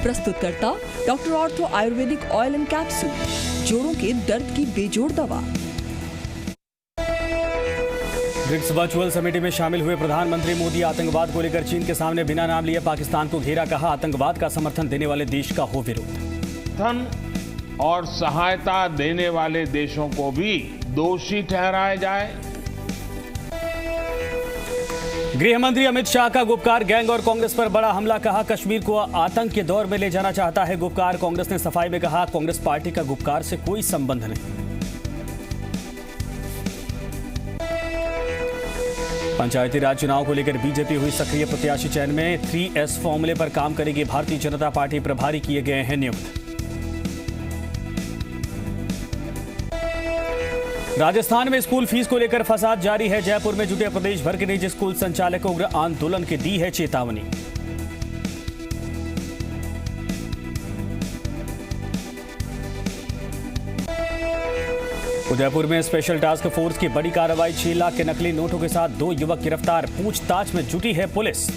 प्रस्तुतकर्ता doctor ortho Ayurvedic oil and capsule, जोड़ों के दर्द की बेजोड़ दवा। ब्रिक्स वर्चुअल समिट में शामिल हुए प्रधानमंत्री मोदी आतंकवाद को लेकर चीन के सामने बिना नाम लिए पाकिस्तान को घेरा, कहा आतंकवाद का समर्थन देने वाले देश का हो विरोध। और सहायता देने वाले देशों को भी दोषी ठहराया जाए। गृह मंत्री अमित शाह का गुपकार गैंग और कांग्रेस पर बड़ा हमला, कहा कश्मीर को आतंक के दौर में ले जाना चाहता है गुपकार। कांग्रेस ने सफाई में कहा कांग्रेस पार्टी का गुपकार से कोई संबंध नहीं। पंचायती राज चुनाव को लेकर बीजेपी हुई सक्रिय, प्रत्याशी चयन में 3S फॉर्मूले पर काम करेगी भारतीय जनता पार्टी, प्रभारी किए गए हैं नियुक्त। राजस्थान में स्कूल फीस को लेकर फसाद जारी है, जयपुर में जुटे प्रदेश भर के निजी स्कूल संचालकों उग्र आंदोलन की दी है चेतावनी। उदयपुर में स्पेशल टास्क फोर्स की बड़ी कार्रवाई, 6 लाख के नकली नोटों के साथ 2 युवक गिरफ्तार, पूछताछ में जुटी है पुलिस।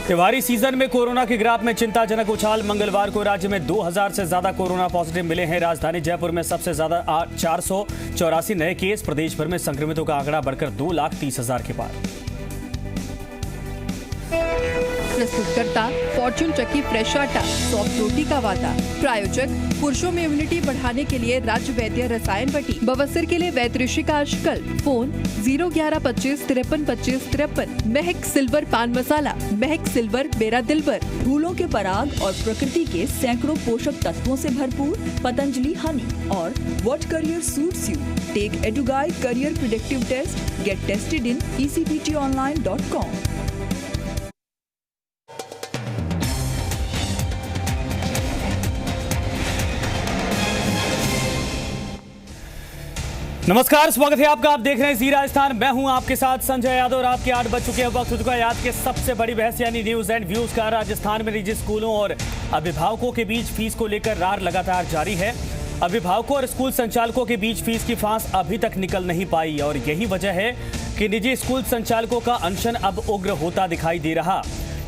त्योहारी सीजन में कोरोना के ग्राफ में चिंताजनक उछाल, मंगलवार को राज्य में 2000 से ज्यादा कोरोना पॉजिटिव मिले हैं। राजधानी जयपुर में सबसे ज्यादा 484 नए केस, प्रदेश भर में संक्रमितों का आंकड़ा बढ़कर 2,30,000 के पार। प्रस्तुतकर्ता फॉर्चून चक्की फ्रेश आटा, सॉफ्ट रोटी का वादा। प्रायोजक पुरुषों में इम्यूनिटी बढ़ाने के लिए राज्य वैद्य रसायन पट्टी, बवस्तर के लिए वैद्य ऋषि का आजकल। फोन 011 25 53 25 53। महक सिल्वर पान मसाला, महक सिल्वर मेरा दिलबर। फूलों के पराग और प्रकृति के सैकड़ों पोषक तत्वों से भरपूर पतंजलि हनी और what career suits you. Take Eduguide career predictive test, get tested in ecptonline.com। नमस्कार, स्वागत है आपका। आप देख रहे हैं जी राजस्थान, मैं हूं आपके साथ संजय यादव। रात के 8 बज चुके हैं, वक्त हो चुका है आज के सबसे बड़ी बहस यानी न्यूज एंड व्यूज का। राजस्थान में निजी स्कूलों और अभिभावकों के बीच फीस को लेकर रार लगातार जारी है। अभिभावकों और स्कूल संचालकों के बीच फीस की फांस अभी तक निकल नहीं पाई और यही वजह है कि निजी स्कूल संचालकों का अनशन अब उग्र होता दिखाई दे रहा।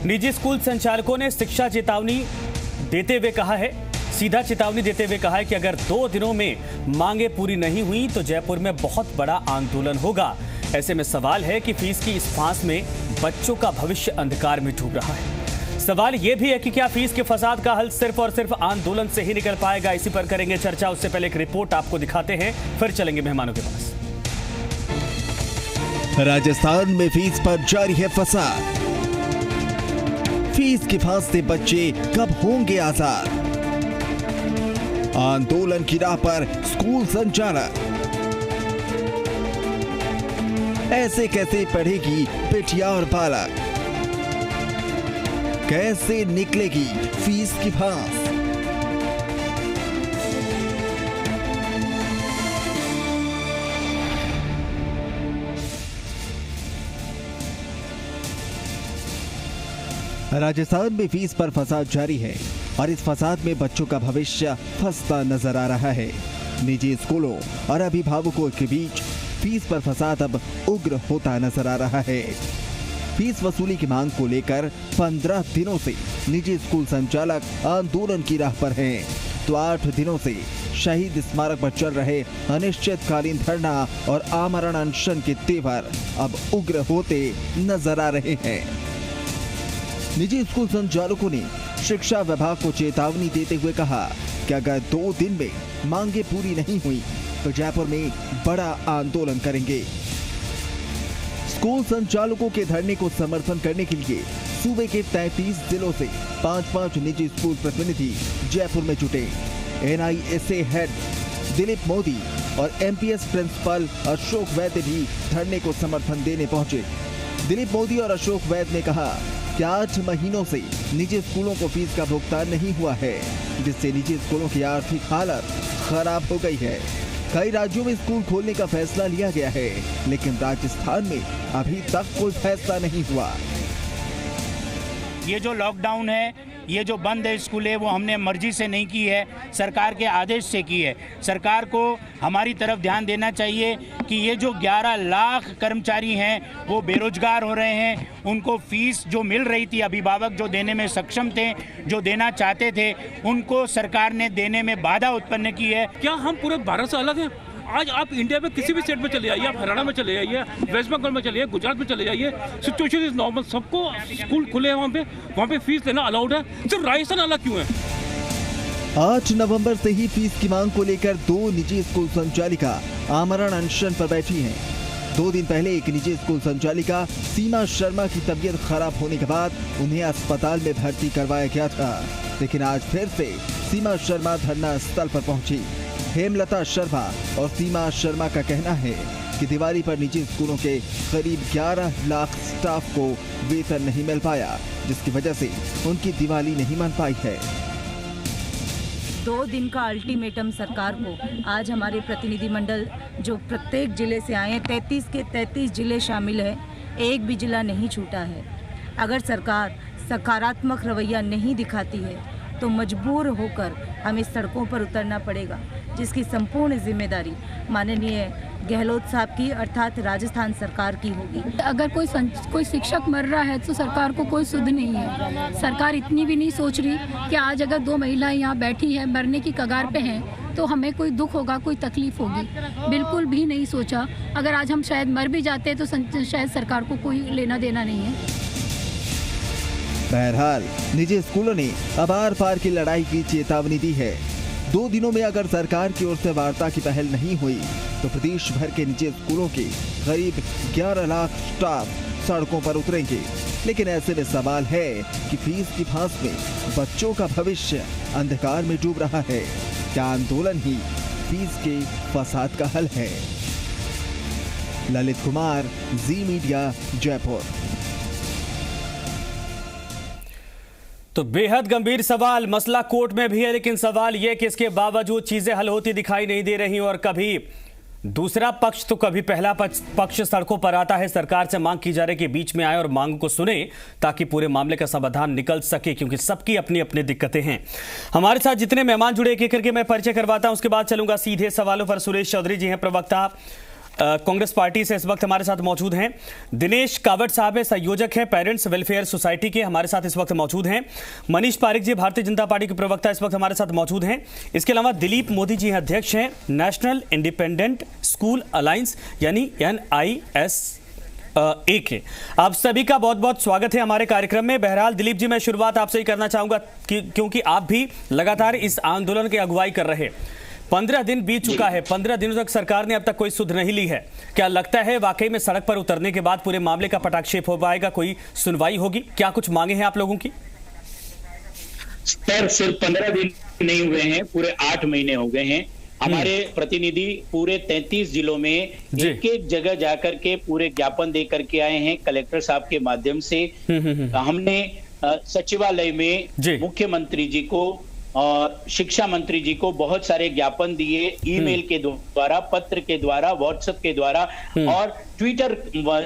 निजी स्कूल संचालकों ने शिक्षा चेतावनी देते हुए कहा है, सीधा चेतावनी देते हुए कहा है कि अगर 2 दिनों में मांगे पूरी नहीं हुई तो जयपुर में बहुत बड़ा आंदोलन होगा। ऐसे में सवाल है कि फीस की इस फांस में बच्चों का भविष्य अंधकार में डूब रहा है। सवाल यह भी है कि क्या फीस के फसाद का हल सिर्फ और सिर्फ आंदोलन से ही निकल पाएगा। इसी पर करेंगे चर्चा। उससे पहले एक रिपोर्ट आपको दिखाते हैं, फिर चलेंगे मेहमानों के पास। राजस्थान में फीस पर जारी है फसाद। फीस की फांस से बच्चे कब होंगे आजाद। आंदोलन की राह पर स्कूल संचालक। ऐसे कैसे पढ़ेगी बेटिया और बालक। कैसे निकलेगी फीस की फांस। राजस्थान में फीस पर फसाद जारी है और इस फसाद में बच्चों का भविष्य फंसता नजर आ रहा है। निजी स्कूलों और अभिभावकों के बीच फीस पर फसाद अब उग्र होता नजर आ रहा है। फीस वसूली की मांग को लेकर 15 दिनों से निजी स्कूल संचालक आंदोलन की राह पर हैं, तो 8 दिनों से शहीद स्मारक पर चल रहे अनिश्चितकालीन धरना और आमरण अनशन के तेवर अब उग्र होते नजर आ रहे हैं। निजी स्कूल संचालकों ने शिक्षा विभाग को चेतावनी देते हुए कहा कि अगर 2 दिन में मांगे पूरी नहीं हुई तो जयपुर में बड़ा आंदोलन करेंगे। स्कूल संचालकों के धरने को समर्थन करने के लिए सूबे के 33 जिलों से 5-5 निजी स्कूल प्रतिनिधि जयपुर में जुटे। NISA हेड दिलीप मोदी और MPS प्रिंसिपल अशोक वैद्य भी धरने को समर्थन देने पहुंचे। दिलीप मोदी और अशोक वैद्य ने कहा कि 8 महीनों से निजी स्कूलों को फीस का भुगतान नहीं हुआ है, जिससे निजी स्कूलों की आर्थिक हालत खराब हो गई है। कई राज्यों में स्कूल खोलने का फैसला लिया गया है, लेकिन राजस्थान में अभी तक कोई फैसला नहीं हुआ। ये जो लॉकडाउन है ये जो बंद है स्कूलें वो हमने मर्जी से नहीं की है, सरकार के आदेश से की है। सरकार को हमारी तरफ ध्यान देना चाहिए कि ये जो 11 लाख कर्मचारी हैं वो बेरोजगार हो रहे हैं, उनको फीस जो मिल रही थी, अभिभावक जो देने में सक्षम थे, जो देना चाहते थे, उनको सरकार ने देने में बाधा उत्पन्न की है। क्या हम पूरे भारत से अलग हैं? आज आप इंडिया में किसी भी स्टेट में चले जाइए, आप हरियाणा में चले जाइए, वेस्ट बंगाल में चले जाइए, गुजरात में चले जाइए, सिचुएशन इज नॉर्मल। सबको स्कूल खुले हैं, वहाँ पे फीस लेना अलाउड है, सिर्फ राजस्थान अलग क्यों है? 8 नवंबर से ही फीस की मांग को लेकर 2 निजी स्कूल संचालिका आमरण अनशन पर बैठी हैं। 2 दिन पहले एक निजी स्कूल संचालिका सीमा शर्मा की तबीयत खराब होने के बाद उन्हें अस्पताल में भर्ती करवाया गया था, लेकिन आज फिर से सीमा शर्मा धरना स्थल पर पहुंची। हेमलता शर्मा और सीमा शर्मा का कहना है कि दिवाली पर निजी स्कूलों के करीब 11 लाख स्टाफ को वेतन नहीं मिल पाया, जिसकी वजह से उनकी दिवाली नहीं मन पाई है। 2 दिन का अल्टीमेटम सरकार को आज हमारे प्रतिनिधिमंडल जो प्रत्येक जिले से आए हैं, 33 के 33 जिले शामिल है, एक भी जिला नहीं छूटा है। अगर सरकार सकारात्मक रवैया नहीं दिखाती है तो मजबूर होकर हमें सड़कों पर उतरना पड़ेगा, जिसकी संपूर्ण जिम्मेदारी माननीय गहलोत साहब की अर्थात राजस्थान सरकार की होगी। अगर कोई शिक्षक मर रहा है तो सरकार को कोई सुध नहीं है। सरकार इतनी भी नहीं सोच रही कि आज अगर 2 महिलाएं यहाँ बैठी हैं, मरने की कगार पे हैं, तो हमें कोई दुख होगा, कोई तकलीफ होगी, बिल्कुल भी नहीं सोचा। अगर आज हम शायद मर भी जाते तो शायद सरकार को कोई लेना देना नहीं है। बहरहाल निजी स्कूलों ने अब आर पार की लड़ाई की चेतावनी दी है। 2 दिनों में अगर सरकार की ओर से वार्ता की पहल नहीं हुई तो प्रदेश भर के निजी स्कूलों के करीब 11 लाख स्टाफ सड़कों पर उतरेंगे। लेकिन ऐसे में सवाल है कि फीस की फांस में बच्चों का भविष्य अंधकार में डूब रहा है। क्या आंदोलन ही फीस के फसाद का हल है? ललित कुमार, जी मीडिया, जयपुर। तो बेहद गंभीर सवाल, मसला कोर्ट में भी है, लेकिन सवाल यह कि इसके बावजूद चीजें हल होती दिखाई नहीं दे रही और कभी दूसरा पक्ष तो कभी पहला पक्ष सड़कों पर आता है। सरकार से मांग की जा रही है कि बीच में आए और मांग को सुने ताकि पूरे मामले का समाधान निकल सके, क्योंकि सबकी अपनी अपनी दिक्कतें हैं। हमारे साथ जितने मेहमान जुड़े एक एक करके मैं परिचय करवाता हूं, उसके बाद चलूंगा सीधे सवालों पर। सुरेश चौधरी जी हैं, प्रवक्ता कांग्रेस पार्टी से, इस वक्त हमारे साथ मौजूद हैं। दिनेश कावट साहब है, संयोजक हैं पेरेंट्स वेलफेयर सोसाइटी के, हमारे साथ इस वक्त मौजूद हैं। मनीष पारिक जी भारतीय जनता पार्टी के प्रवक्ता इस वक्त हमारे साथ मौजूद हैं। इसके अलावा दिलीप मोदी जी अध्यक्ष हैं नेशनल इंडिपेंडेंट स्कूल अलायंस यानी NISA के। आप सभी का बहुत बहुत स्वागत है हमारे कार्यक्रम में। बहरहाल दिलीप जी, मैं शुरुआत आपसे ही करना चाहूंगा क्योंकि आप भी लगातार इस आंदोलन की अगुवाई कर रहे हैं। 15 दिन बीत चुका है, 15 दिनों तक सरकार ने अब तक कोई सुध नहीं ली है। क्या लगता है वाकई में सड़क पर उतरने के बाद पूरे मामले का पटाक्षेप हो पाएगा, कोई सुनवाई होगी? क्या कुछ मांगे हैं आप लोगों की? सर, सिर्फ 15 दिन नहीं हुए हैं, पूरे 8 महीने हो गए हैं। हमारे प्रतिनिधि पूरे 33 जिलों में एक एक जगह जाकर के पूरे ज्ञापन दे करके आए हैं कलेक्टर साहब के माध्यम से। हमने सचिवालय में मुख्यमंत्री जी को और शिक्षा मंत्री जी को बहुत सारे ज्ञापन दिए, ईमेल के द्वारा, पत्र के द्वारा, व्हाट्सएप के द्वारा और ट्विटर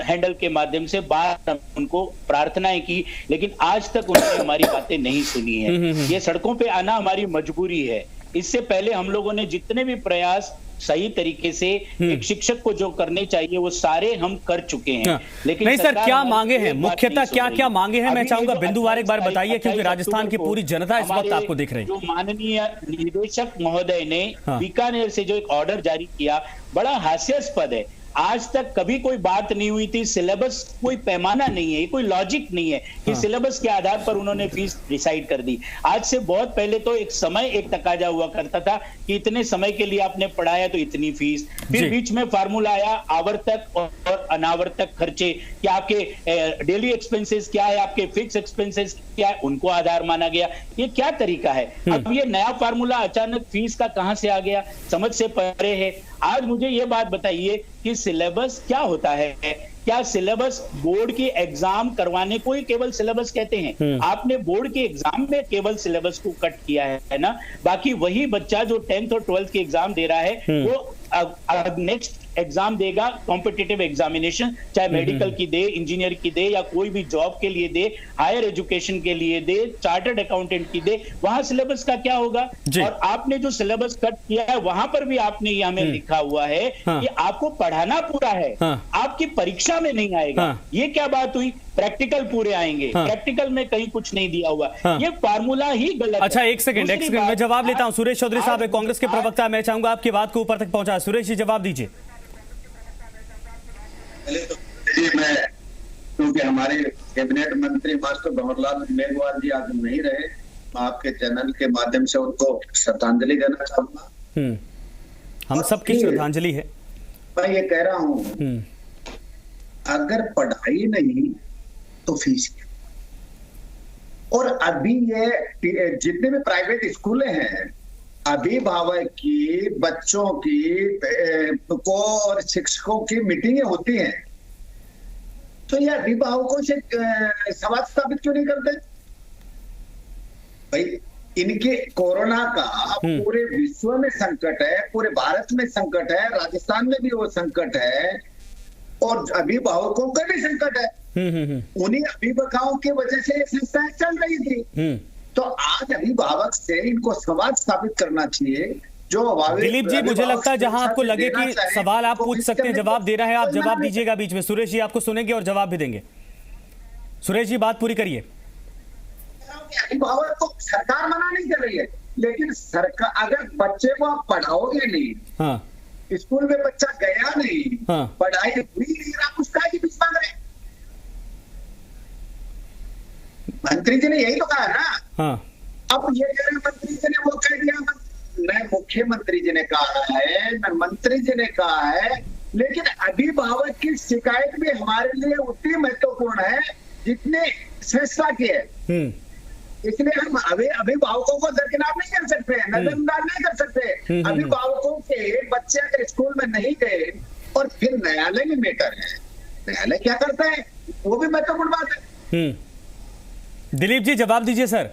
हैंडल के माध्यम से बार उनको प्रार्थनाएं की, लेकिन आज तक उन्होंने हमारी बातें नहीं सुनी है। ये सड़कों पे आना हमारी मजबूरी है। इससे पहले हम लोगों ने जितने भी प्रयास सही तरीके से एक शिक्षक को जो करने चाहिए वो सारे हम कर चुके हैं। लेकिन नहीं सर, क्या मांगे हैं मुख्यतः, क्या मांगे हैं? मैं चाहूंगा बिंदुवार एक बार बताइए, क्योंकि राजस्थान की पूरी जनता इस वक्त आपको देख रही है। जो माननीय निदेशक महोदय ने बीकानेर से जो एक ऑर्डर जारी किया, बड़ा हास्यास्पद है। आज तक कभी कोई बात नहीं हुई थी। सिलेबस कोई पैमाना नहीं है, कोई लॉजिक नहीं है कि सिलेबस के आधार पर उन्होंने फीस डिसाइड कर दी। आज से बहुत पहले तो एक समय, एक तकाजा हुआ करता था कि इतने समय के लिए आपने पढ़ाया तो इतनी फीस। फिर बीच में फार्मूला आया आवर्तक और अनावर्तक खर्चे, कि आपके डेली एक्सपेंसेस क्या है, आपके फिक्स एक्सपेंसेस क्या है, उनको आधार माना गया। ये क्या तरीका है? अब ये नया फार्मूला अचानक फीस का कहां से आ गया, समझ से परे है। आज मुझे ये बात बताइए कि सिलेबस क्या होता है? क्या सिलेबस बोर्ड की एग्जाम करवाने को ही केवल सिलेबस कहते हैं? आपने बोर्ड के एग्जाम में केवल सिलेबस को कट किया है ना, बाकी वही बच्चा जो 10th और 12th के एग्जाम दे रहा है वो नेक्स्ट एग्जाम देगा, कॉम्पिटिटिव एग्जामिनेशन, चाहे मेडिकल की दे, इंजीनियर की दे, या कोई भी जॉब के लिए दे, हायर एजुकेशन के लिए दे, चार्टर्ड अकाउंटेंट की दे, वहां सिलेबस का क्या होगा? और आपने जो सिलेबस कट किया है वहां पर भी आपने ये हमें लिखा हुआ है कि आपको पढ़ाना पूरा है, आपकी परीक्षा में नहीं आएगा। ये क्या बात हुई? प्रैक्टिकल पूरे आएंगे, प्रैक्टिकल में कहीं कुछ नहीं दिया हुआ। ये फार्मूला ही गलत है। अच्छा, एक सेकंड मैं जवाब लेता हूं। सुरेश चौधरी साहब है, कांग्रेस के प्रवक्ता, मैं चाहूंगा आपकी बात को ऊपर तक पहुंचा। सुरेश जी जवाब दीजिए। मैं, क्योंकि हमारे कैबिनेट मंत्री मास्टर भंवरलाल मेघवाल जी आज नहीं रहे, मैं आपके चैनल के माध्यम से उनको श्रद्धांजलि देना चाहूंगा। हम सबकी श्रद्धांजलि है। मैं ये कह रहा हूं, अगर पढ़ाई नहीं तो फीस क्या? और अभी ये जितने भी प्राइवेट स्कूलें हैं, अभिभावक की, बच्चों की को और शिक्षकों की मीटिंगें होती हैं, तो ये अभिभावकों से संवाद स्थापित क्यों नहीं करते? भाई, इनके कोरोना का पूरे विश्व में संकट है, पूरे भारत में संकट है, राजस्थान में भी वो संकट है, और अभिभावकों का भी संकट है। उन्हीं अभिभावकों की वजह से ये संस्थाएं चल रही थी। तो आज अभिभावक से इनको संवाद स्थापित करना चाहिए। जो दिलीप जी, मुझे लगता है जहां आपको लगे कि सवाल आप पूछ सकते हैं, जवाब दे रहा है, आप जवाब दीजिएगा बीच में। सुरेश जी आपको सुनेंगे और जवाब भी देंगे। सुरेश जी बात पूरी करिए। अभिभावक को सरकार मना नहीं कर रही है, लेकिन सरकार, अगर बच्चे को आप पढ़ाओगे नहीं, स्कूल में बच्चा गया नहीं, पढ़ाई हुई नहीं, आप उसका ही फीस मांग रहे हैं। मंत्री जी ने यही तो कहा है ना। अब ये कह रहे मंत्री जी ने वो कह दिया, मैं मुख्यमंत्री जी ने कहा है, मैं मंत्री जी ने कहा है, लेकिन अभिभावक की शिकायत भी हमारे लिए उतनी महत्वपूर्ण है जितने संस्था की है। इसलिए हम अभिभावकों को दरकिनार नहीं कर सकते, नजरअंदाज नहीं कर सकते। अभिभावकों के बच्चे अगर स्कूल में नहीं गए और फिर न्यायालय में मैटर है, न्यायालय क्या करता है, वो भी महत्वपूर्ण बात है। दिलीप जी जवाब दीजिए सर।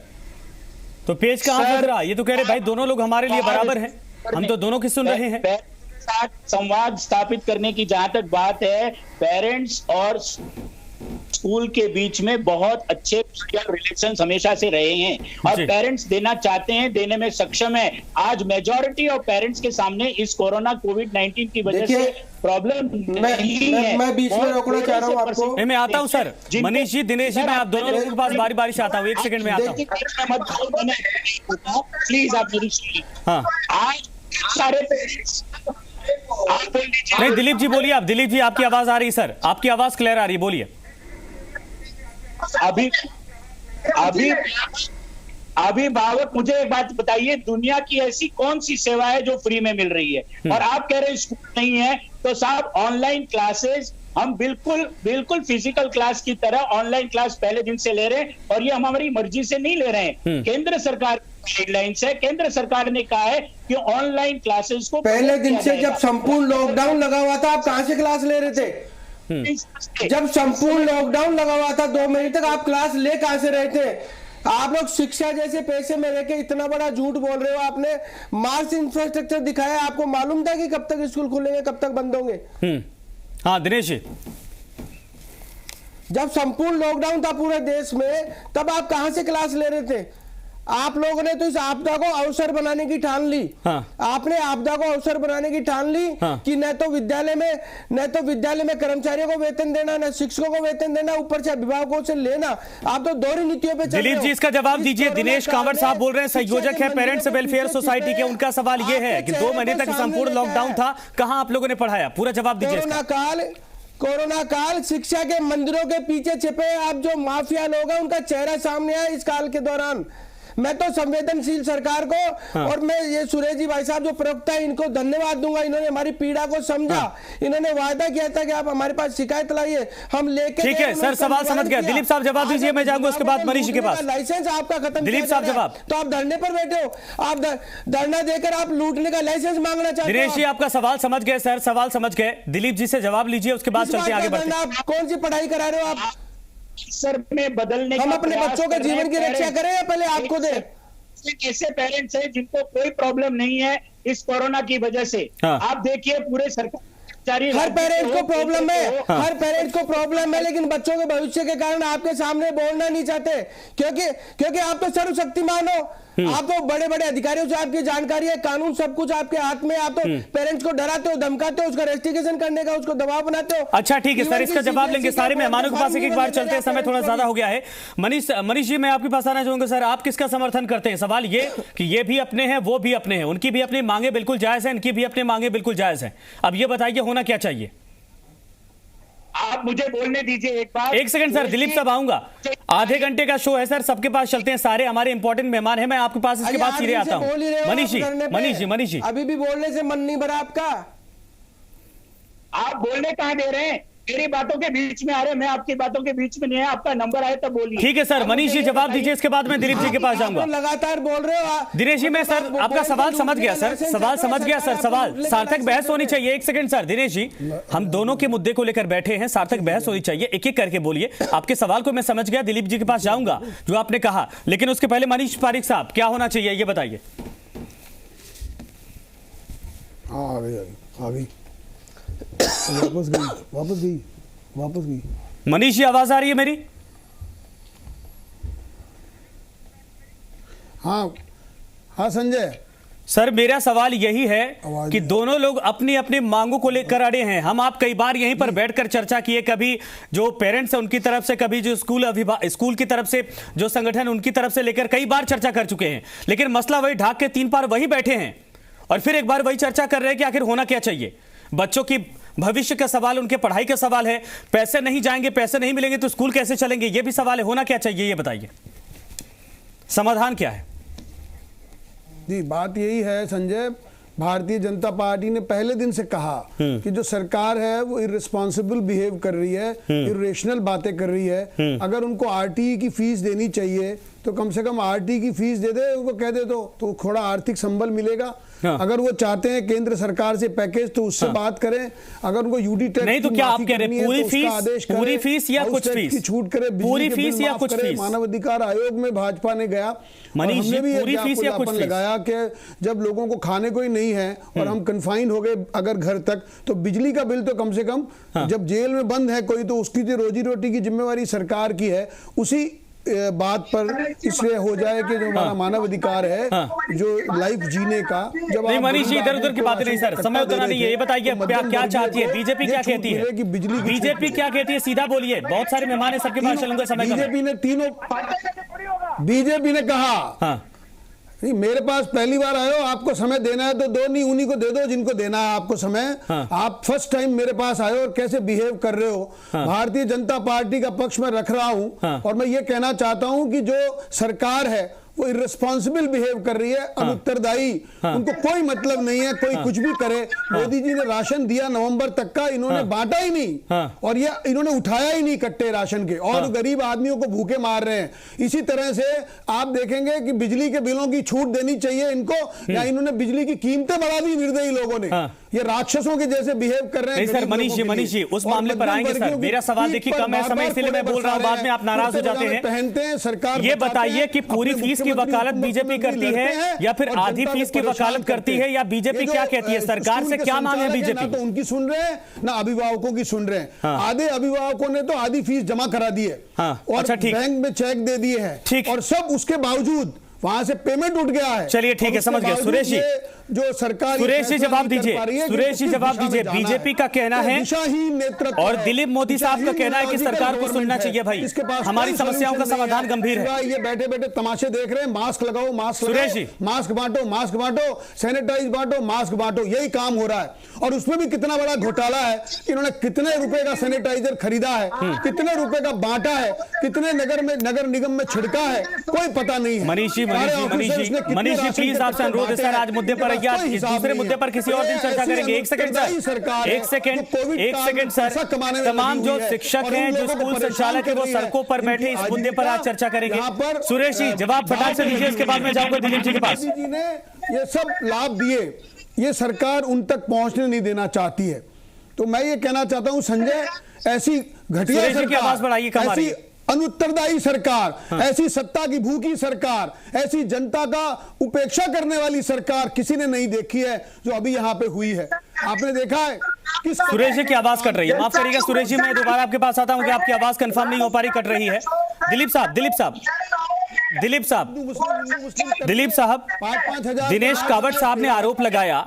तो पेज कहां फंस रहा? ये तो कह रहे भाई दोनों लोग हमारे लिए बराबर हैं, हम तो दोनों की सुन रहे हैं। साथ संवाद स्थापित करने की जहां तक बात है, पेरेंट्स और स्कूल के बीच में बहुत अच्छे रिलेशंस हमेशा से रहे हैं, और पेरेंट्स देना चाहते हैं, देने में सक्षम है। आज मेजॉरिटी ऑफ पेरेंट्स के सामने इस कोरोना कोविड-19 की वजह से प्रॉब्लम नहीं है। मैं बीच में रोकना चाह रहा हूं आपको। मैं आता हूं सर। मनीष जी, दिनेश जी, मैं आप दोनों लोगों के पास बारी बारी से आता हूं। एक सेकंड में आता हूं प्लीज। आप मेरी आज सारे पेरेंट्स नहीं, दिलीप जी बोलिए आप। दिलीप जी आपकी आवाज आ रही है सर, आपकी आवाज क्लियर आ रही है, बोलिए। अभिभावक, मुझे एक बात बताइए, दुनिया की ऐसी कौन सी सेवा है जो फ्री में मिल रही है? और आप कह रहे हैं स्कूल नहीं है, तो साहब ऑनलाइन क्लासेस हम बिल्कुल फिजिकल क्लास की तरह ऑनलाइन क्लास पहले दिन से ले रहे हैं, और ये हम हमारी मर्जी से नहीं ले रहे हैं। केंद्र सरकार गाइडलाइंस है, केंद्र सरकार ने कहा है कि ऑनलाइन क्लासेस को पहले दिन से, जब संपूर्ण लॉकडाउन लगा हुआ था, आप कहां से क्लास ले रहे थे? जब संपूर्ण लॉकडाउन लगा हुआ था 2 महीने तक, आप क्लास ले कहां से रहे थे? आप लोग शिक्षा जैसे पैसे में रह के इतना बड़ा झूठ बोल रहे हो। आपने मार्स इंफ्रास्ट्रक्चर दिखाया, आपको मालूम था कि कब तक स्कूल खुलेंगे, कब तक बंद होंगे? हाँ दिनेश जी, जब संपूर्ण लॉकडाउन था पूरे देश में, तब आप कहां से क्लास ले रहे थे? आप लोगों ने तो इस आपदा को अवसर बनाने की ठान ली। आपने आपदा को अवसर बनाने की ठान ली कि न तो विद्यालय में कर्मचारियों को वेतन देना, न शिक्षकों को वेतन देना, ऊपर से अभिभावकों से लेना। आप तो दोहरी नीतियों पे चल रहे हो। दिलीप जी इसका जवाब दीजिए। दिनेश कांवड़ साहब बोल रहे हैं, संयोजक है पेरेंट्स वेलफेयर सोसाइटी के। उनका सवाल ये है कि 2 महीने तक संपूर्ण लॉकडाउन था, कहां आप लोगों ने पढ़ाया? पूरा जवाब दीजिए। कोरोना काल शिक्षा के मंदिरों के पीछे छिपे आप जो माफिया लोग हैं, उनका चेहरा सामने आया इस काल के दौरान। मैं तो संवेदनशील सरकार को और मैं ये सुरेश जी भाई साहब जो प्रवक्ता है, इनको धन्यवाद दूंगा। इन्होंने हमारी पीड़ा को समझा। इन्होंने वादा किया था कि आप हमारे पास शिकायत लाइए, हम लेके। ठीक है सर, सवाल समझ गया। दिलीप साहब जवाब दीजिए, मैं जाऊंगा उसके बाद मनीष के पास। लाइसेंस आपका खत्म। दिलीप साहब जवाब। तो आप धरने पर बैठे हो, आप धरना देकर आप लूटने का लाइसेंस मांगना चाहते हो। दिनेश जी आपका सवाल समझ गए सर, सवाल समझ गए। दिलीप जी से जवाब लीजिए, उसके बाद चलते आगे बढ़ते हैं। आप कौन सी पढ़ाई करा रहे हो? आप सर में बदलने, हम अपने बच्चों के जीवन की रक्षा करें या पहले आपको दे? ऐसे पेरेंट्स हैं जिनको कोई प्रॉब्लम नहीं है इस कोरोना की वजह से। आप देखिए पूरे सरकार हर पेरेंट्स को प्रॉब्लम है, हर पेरेंट्स को प्रॉब्लम है, लेकिन बच्चों के भविष्य के कारण आपके सामने बोलना नहीं चाहते, क्योंकि आप तो सर्वशक्तिमान हो, आप तो बड़े बड़े अधिकारियों से आपकी जानकारी है, कानून सब कुछ आपके हाथ में, आप तो पेरेंट्स को डराते हो, धमकाते हो, उसका रेस्टिगेशन करने का उसको दबाव बनाते हो। अच्छा ठीक है सर, इसका जवाब लेंगे सारे मेहमानों के पास एक बार चलते हैं, समय थोड़ा ज्यादा हो गया है। मनीष जी मैं आपके पास आना चाहूंगा। सर आप किसका समर्थन करते हैं? सवाल ये कि ये भी अपने हैं, वो भी अपने हैं, उनकी भी अपनी मांगे बिल्कुल जायज है, इनकी भी अपनी मांगे बिल्कुल जायज है। अब ये बताइए होना क्या चाहिए? आप मुझे बोलने दीजिए एक बार। एक सेकंड सर, दिलीप साहब आऊंगा, आधे घंटे का शो है सर, सबके पास चलते हैं, सारे हमारे इंपॉर्टेंट मेहमान हैं, मैं आपके पास इसके बाद सीधे आता हूं। मनीष जी अभी भी बोलने से मन नहीं भरा आपका? आप बोलने कहां दे रहे हैं? मेरी बातों के बीच में आ रहे, मैं आपकी बातों के बीच में नहीं है। आपका नंबर आए तो बोलिए। ठीक है सर, मनीष जी जवाब दीजिए, इसके बाद मैं दिलीप जी के पास जाऊंगा। लगातार बोल रहे हो दिनेश जी। मैं सर आपका सवाल समझ गया सर, सवाल समझ गया सर, सवाल सार्थक बहस होनी चाहिए। एक सेकंड सर, दिनेश जी हम दोनों के मुद्दे को लेकर बैठे हैं, सार्थक बहस होनी चाहिए, एक एक करके बोलिए। आपके सवाल को मैं समझ गया, दिलीप जी के पास जाऊंगा जो आपने कहा, लेकिन उसके पहले मनीष पारिक साहब क्या होना चाहिए ये बताइए। वापस गई। मनीष जी आवाज आ रही है मेरी? हाँ संजय सर मेरा सवाल यही है कि दोनों लोग अपनी अपनी मांगों को लेकर अड़े हैं। हम आप कई बार यहीं पर बैठकर चर्चा किए, कभी जो पेरेंट्स हैं उनकी तरफ से, कभी जो स्कूल की तरफ से जो संगठन उनकी तरफ से लेकर कई बार चर्चा कर चुके हैं, लेकिन मसला वही ढाक के 3 बार वही बैठे हैं और फिर एक बार वही चर्चा कर रहे हैं कि आखिर होना क्या चाहिए। बच्चों की भविष्य का सवाल, उनके पढ़ाई का सवाल है, पैसे नहीं जाएंगे, पैसे नहीं मिलेंगे तो स्कूल कैसे चलेंगे, ये भी सवाल है। होना क्या चाहिए ये बताइए, समाधान क्या है? जी बात यही है संजय, भारतीय जनता पार्टी ने पहले दिन से कहा कि जो सरकार है वो इर्रिस्पॉन्सिबल बिहेव कर रही है, इरेशनल बातें कर रही है। अगर उनको आरटीई की फीस देनी चाहिए तो कम से कम आरटीई की फीस दे दे, उनको कह दे तो थोड़ा आर्थिक संबल मिलेगा। अगर वो चाहते हैं केंद्र सरकार से पैकेज तो उससे बात करें। अगर उनको यूडी टैक्स नहीं तो क्या आप कह रहे हैं पूरी फीस या कुछ फीस की छूट करे, पूरी फीस या कुछ फीस? मानवाधिकार आयोग में भाजपा ने गया, मनीष जी पूरी फीस या कुछ फीस लगाया कि जब लोगों को खाने को ही नहीं है और हम कन्फाइंड हो गए अगर घर तक, तो बिजली का बिल तो कम से कम जब जेल में बंद है कोई तो उसकी जो रोजी रोटी की जिम्मेवारी सरकार की है, उसी बात पर इसलिए हो जाए कि जो हमारा मानव अधिकार है जो लाइफ जीने का। जब नहीं मनीष जी इधर उधर की बातें नहीं सर, समय उतना नहीं है। ये बताइए क्या चाहती है बीजेपी, क्या कहती है कि बीजेपी क्या कहती है? सीधा बोलिए, बहुत सारे मेहमान है, सबके पास चलूंगा समय। बीजेपी ने कहा नहीं मेरे पास पहली बार आए हो, आपको समय देना है तो दो, नहीं उन्हीं को दे दो जिनको देना है आपको समय। आप फर्स्ट टाइम मेरे पास आए हो और कैसे बिहेव कर रहे हो। भारतीय जनता पार्टी का पक्ष में रख रहा हूं और मैं ये कहना चाहता हूं कि जो सरकार है वो इर्रेस्पॉन्सिबल बिहेव कर रही है, अनुत्तरदायी। उनको कोई मतलब नहीं है कोई कुछ भी करे। मोदी जी ने राशन दिया नवंबर तक का, इन्होंने बांटा ही नहीं और ये इन्होंने उठाया ही नहीं कट्टे राशन के, और गरीब आदमियों को भूखे मार रहे हैं। इसी तरह से आप देखेंगे कि बिजली के बिलों की छूट देनी चाहिए इनको, या इन्होंने बिजली की कीमतें बढ़ा दी निर्दयी लोगों ने। ये राक्षसों के जैसे बिहेव कर रहे हैं। सर मनीष जी उस मामले पर आएंगे सर, मेरा सवाल देखिए कम है समय, इसलिए मैं बोल रहा हूं, बाद में आप नाराज हो जाते हैं। पहनते हैं सरकार। ये बताइए कि पूरी फीस की वकालत बीजेपी करती है या फिर आधी फीस की वकालत करती है, या बीजेपी क्या कहती है? सरकार से क्या मांग है बीजेपी? ना तो उनकी सुन रहे हैं ना अभिभावकों की सुन रहे हैं। आधे अभिभावकों ने तो आधी फीस जमा करा दी है और बैंक में चेक दे दिए हैं, और सब उसके बावजूद वहां से पेमेंट उठ गया है। चलिए ठीक है, समझ गया। सुरेश जी जो सरकार, सुरेश जी जवाब दीजिए, सुरेश जी जवाब दीजिए। बीजेपी का कहना है और दिलीप मोदी साहब का कहना है कि सरकार को सुनना चाहिए। भाई हमारी समस्याओं का समाधान गंभीर है। ये बैठे बैठे तमाशे देख रहे हैं, मास्क लगाओ, mask Suresh ji, mask बांटो, sanitise बांटो, mask बांटो, यही काम हो रहा है। और उसमें भी कितना बड़ा घोटाला है, इन्होंने कितने रुपए का सैनिटाइजर खरीदा है, कितने रुपए का बांटा है, कितने नगर निगम में छिड़का है, कोई पता नहीं है। मनीष जी प्लीज आपसे अनुरोध है सर, आज मुद्दे पर दूसरे मुद्दे पर किसी और दिन चर्चा करेंगे। एक सेकंड सर, तमाम जो शिक्षक हैं, जो स्कूल संचालक है, वो सड़कों पर बैठे इस मुद्दे पर आज चर्चा करेंगे। सुरेश जी जवाब फटाक से दीजिए, इसके बाद मैं जाऊंगा दिलीप जी के पास। जी ने ये सब लाभ दिए, ये सरकार उन तक पहुंचने नहीं देना चाहती है। तो मैं ये कहना चाहता हूं संजय, ऐसी घटिया सरकार, ऐसी अनुत्तरदायी सरकार, ऐसी सत्ता की भूखी सरकार, ऐसी जनता का उपेक्षा करने वाली सरकार किसी ने नहीं देखी है जो अभी यहां पे हुई है। आपने देखा है सुरेश जी की आवाज कट रही है, माफ करिएगा सुरेश जी, मैं दोबारा आपके पास आता हूं कि आपकी आवाज कंफर्म नहीं हो पा रही, कट रही है। दिलीप साहब दिनेश कावट साहब ने आरोप लगाया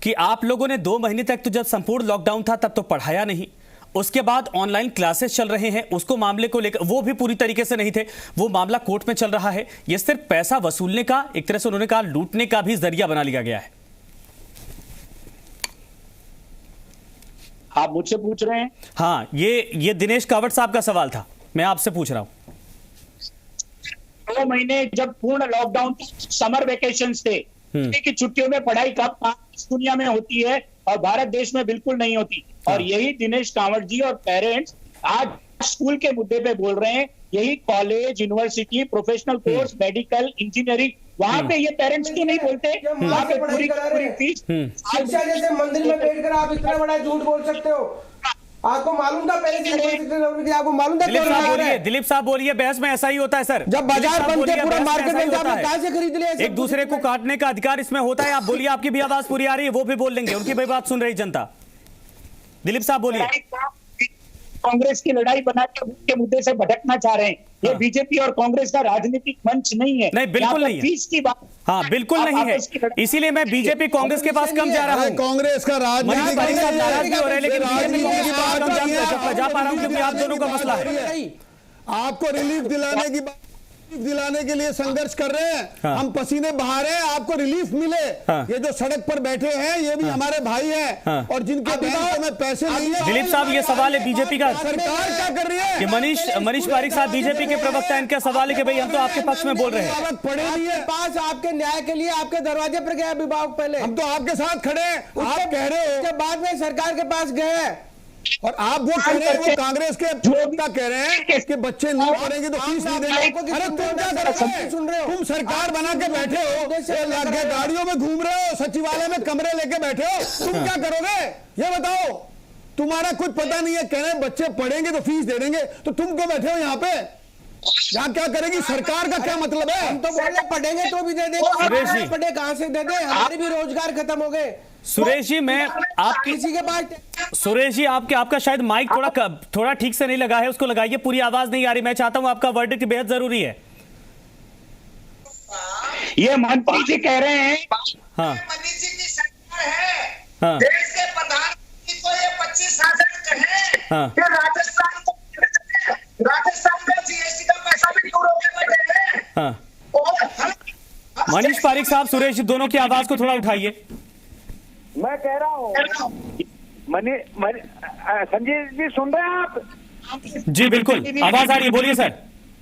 कि आप लोगों ने 2 महीने तक तो जब संपूर्ण लॉकडाउन था तब तो पढ़ाया नहीं, उसके बाद ऑनलाइन क्लासेस चल रहे हैं, उसको मामले को लेकर वो भी पूरी तरीके से नहीं थे, वो मामला कोर्ट में चल रहा है। ये सिर्फ पैसा वसूलने का, एक तरह से उन्होंने कहा लूटने का भी जरिया बना लिया गया है। आप मुझसे पूछ रहे हैं? हाँ, ये दिनेश कावट साहब का सवाल था, मैं आपसे पूछ रहा हूं। 2 महीने जब पूर्ण लॉकडाउन, समर वेकेशंस थे, की छुट्टियों में पढ़ाई कब दुनिया में होती है और भारत देश में बिल्कुल नहीं होती। और यही दिनेश कांवट जी और पेरेंट्स आज स्कूल के मुद्दे पे बोल रहे हैं। यही college, university, professional course, medical, engineering, वहां पे ये पेरेंट्स क्यों नहीं बोलते? वहां पे पूरी फीस शिक्षा जैसे मंदिर में बैठकर आप इतना बड़ा झूठ बोल सकते हो? आपको मालूम था पहले से? आपको मालूम था? दिलीप साहब बोलिए, बहस में ऐसा ही होता है सर। जब बाजार बंद है, पूरा मार्केट में कहां से खरीद लिया? एक दूसरे को काटने का अधिकार इसमें होता है। आप बोलिए, आपकी भी आवाज पूरी आ रही है, वो भी बोल लेंगे, उनकी भी बात सुन रही जनता। दिलीप साहब बोलिए। कांग्रेस की लड़ाई बना के मुद्दे से भटकना चाह रहे हैं। ये बीजेपी और कांग्रेस का राजनीतिक मंच नहीं है। नहीं, बिल्कुल नहीं है। फीस की बात, हाँ बिल्कुल नहीं है, इसीलिए मैं बीजेपी कांग्रेस के पास कम जा रहा हूँ। कांग्रेस का नाराज भी हो रहे हैं, लेकिन बीजेपी कांग्रेस के पास कम जा पा रहा हूँ क्योंकि आप दोनों का मसला है। आपको रिलीफ दिलाने के लिए संघर्ष कर रहे हैं। हाँ। हम पसीने बहा रहे हैं, आपको रिलीफ मिले। हाँ। ये जो सड़क पर बैठे हैं ये भी हमारे भाई हैं। हाँ। और जिनके बैंकों में पैसे नहीं है। दिलीप साहब, ये सवाल है बीजेपी का, सरकार क्या कर रही है? कि मनीष पारिक साहब बीजेपी के प्रवक्ता, इनका सवाल है कि भाई हम तो आपके पक्ष में बोल रहे हैं। पढ़े नहीं है, पास आपके न्याय के लिए आपके दरवाजे पर गए अभिभावक, पहले हम तो आपके साथ खड़े हैं। आप कह रहे हो, उसके बाद में सरकार के पास गए और आप वो कह रहे हैं, वो कांग्रेस के प्रवक्ता कह रहे हैं कि बच्चे नहीं पढ़ेंगे तो फीस नहीं देंगे। अरे तुम क्या कर रहे हो? सुन रहे हो, तुम सरकार बना के बैठे हो, गाड़ियों में घूम रहे हो, सचिवालय में कमरे लेके बैठे हो, तुम क्या करोगे ये बताओ? तुम्हारा कुछ पता नहीं है। कह रहे हैं बच्चे पढ़ेंगे तो फीस दे देंगे, तो तुम क्यों बैठे हो यहाँ पे? यहाँ क्या करेगी सरकार? का क्या मतलब है? हम तो बोल रहे पढ़ेंगे तो भी दे देंगे, पढ़े कहाँ से दे दे? हमारे भी रोजगार खत्म हो गए। सुरेश जी, मैं आप किसी के पास, सुरेश जी आपका शायद माइक थोड़ा ठीक से नहीं लगा है, उसको लगाइए, पूरी आवाज नहीं आ रही। मैं चाहता हूं, आपका वर्डिक्ट बेहद जरूरी है। ये मंत्री जी कह रहे हैं, हाँ मनीष जी की सरकार है, हाँ, देश के प्रधानमंत्री को ये 25 शासन कहे, हाँ, राजस्थान में जीएसटी का पैसा भी क्यों रोके बैठे हैं? हाँ। मनीष पारिक साहब, सुरेश जी दोनों की आवाज को थोड़ा उठाइए। मैं कह रहा हूँ, संजय जी सुन रहे हैं आप? जी बिल्कुल, आवाज आ रही है, बोलिए सर।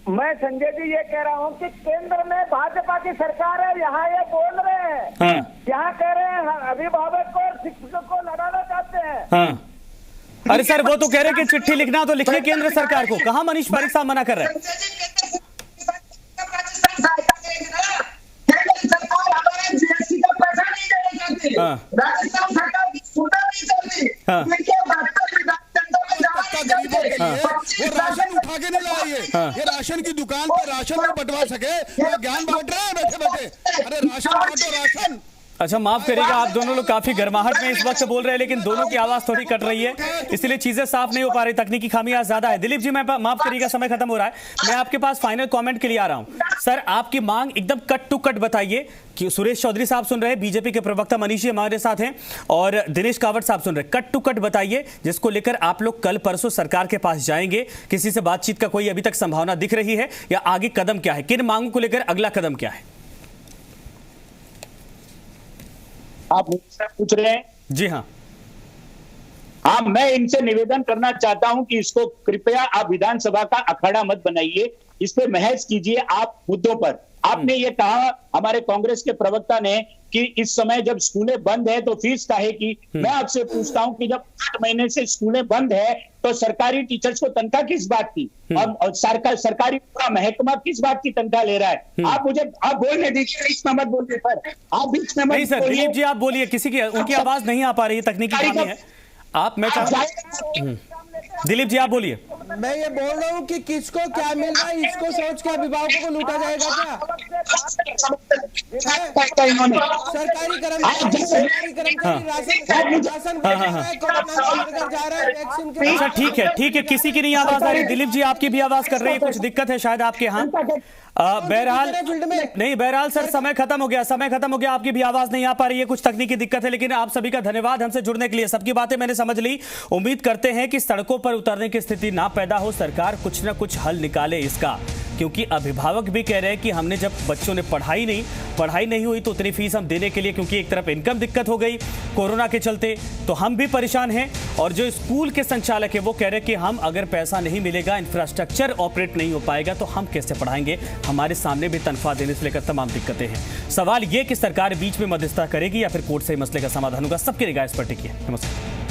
मैं संजय जी ये कह रहा हूँ कि केंद्र में भाजपा की सरकार है, यहाँ ये बोल रहे हैं, हाँ, यहाँ कह रहे हैं अभिभावक को और शिक्षकों को लड़ाना चाहते हैं। हाँ। अरे सर, वो तो कह रहे हैं कि चिट्ठी लिखना तो लिखिए केंद्र सरकार को, कहाँ मनीष पारिक साहब मना कर रहे हैं? जीएसटी का पैसा नहीं देना चाहती, राजस्थान सरकार की सुनना नहीं चाहती, वो राशन उठा के नहीं लाइए, ये राशन की दुकान पर राशन में बंटवा सके, वो ज्ञान बांट रहे हैं बैठे बैठे। अरे राशन बांटो, राशन। अच्छा माफ करिएगा, आप दोनों लोग काफी गर्माहट में इस वक्त बोल रहे हैं, लेकिन दोनों की आवाज थोड़ी कट रही है, इसलिए चीजें साफ नहीं हो पा रही, तकनीकी खामियां ज्यादा है। दिलीप जी, मैं माफ करिएगा, समय खत्म हो रहा है, मैं आपके पास फाइनल कमेंट के लिए आ रहा हूं। सर, आपकी मांग एकदम कट टू कट बताइए कि सुरेश चौधरी साहब सुन रहे हैं, बीजेपी के प्रवक्ता मनीष जी हमारे साथ हैं, और दिनेश कावट साहब सुन रहे हैं। कट टू कट बताइए, जिसको लेकर आप लोग कल परसों सरकार के पास जाएंगे। किसी से बातचीत का कोई अभी तक संभावना दिख रही है, या आगे कदम क्या है? किन मांगों को लेकर अगला कदम क्या है? आप मुझसे पूछ रहे हैं? जी हाँ। हाँ, मैं इनसे निवेदन करना चाहता हूं कि इसको कृपया आप विधानसभा का अखाड़ा मत बनाइए, इस पे बहस कीजिए आप मुद्दों पर। आपने ये कहा, हमारे कांग्रेस के प्रवक्ता ने, कि इस समय जब स्कूलें बंद है तो फीस काहे की। मैं आपसे पूछता हूं कि जब 8 महीने से स्कूलें बंद है तो सरकारी टीचर्स को तनख्वाह किस बात की, और सरकारी पूरा महकमा किस बात की तनख्वाह ले रहा है? आप बोलने दीजिए, बीच में मत बोलिए सर, आप बीच में मत बोलिए। सर दिलीप जी आप बोलिए, किसी की उनकी आवाज नहीं आ पा रही है, तकनीकी खामी है। आप मैं चाहता दिलीप जी आप बोलिए। मैं ये बोल रहा हूँ कि किसको क्या मिल रहा है इसको सोच के अभिभावकों को लूटा जाएगा क्या? सरकारी कर्मचारी राशन जा रहा है वैक्सीन के। अच्छा ठीक है किसी की नहीं आवाज आ रही। दिलीप जी आपकी भी आवाज कर रही है, कुछ दिक्कत है शायद आपके यहाँ। बहरहाल सर समय खत्म हो गया, आपकी भी आवाज नहीं आ पा रही है, कुछ तकनीकी दिक्कत है। लेकिन आप सभी का धन्यवाद हमसे जुड़ने के लिए। सबकी बातें मैंने समझ ली। उम्मीद करते हैं कि सड़कों पर उतरने की स्थिति ना पैदा हो, सरकार कुछ ना कुछ हल निकाले इसका, क्योंकि अभिभावक भी कह रहे हैं कि हमने जब बच्चों ने पढ़ाई नहीं हुई तो उतनी फीस हम देने के लिए, क्योंकि एक तरफ इनकम दिक्कत हो गई कोरोना के चलते, तो हम भी परेशान हैं। और जो स्कूल के संचालक है वो कह रहे हैं कि हम अगर पैसा नहीं मिलेगा, इंफ्रास्ट्रक्चर ऑपरेट नहीं हो पाएगा तो हम कैसे पढ़ाएंगे, हमारे सामने भी तनख्वाह देने से लेकर तमाम दिक्कतें हैं। सवाल ये कि सरकार बीच में मध्यस्थता करेगी या फिर कोर्ट से मसले का समाधान होगा। सबकी निगाह इस पर टिकी है। नमस्कार।